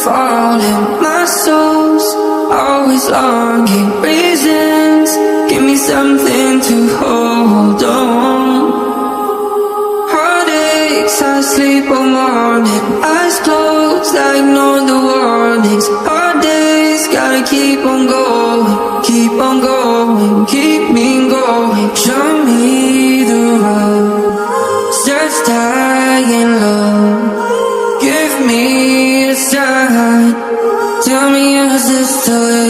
falling. My soul's always longing. Reasons, give me something to hold on. Heartaches, I sleep all morning. Eyes closed, I ignore the warnings. Hard days, gotta keep on going. Keep on going, keep me going. Show me the road, search dying low. Give me a sign, tell me is this the way?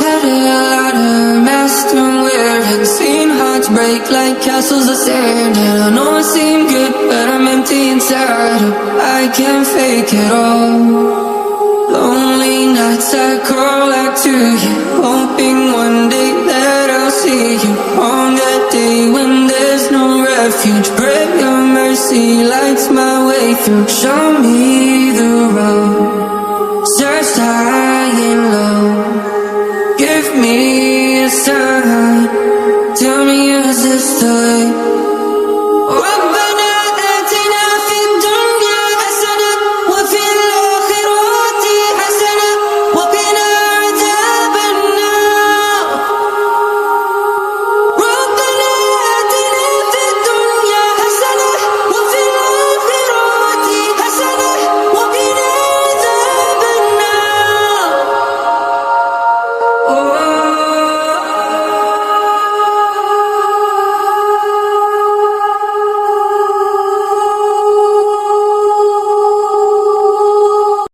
Had a lot of masks to wear and seen hearts break like castles of sand. And I know I seem good, but I'm empty inside. I can't fake it all. Lonely nights I crawl back to you, hoping one day that I'll see you. On that day when there's no refuge, pray your mercy lights my way through. Show me the road,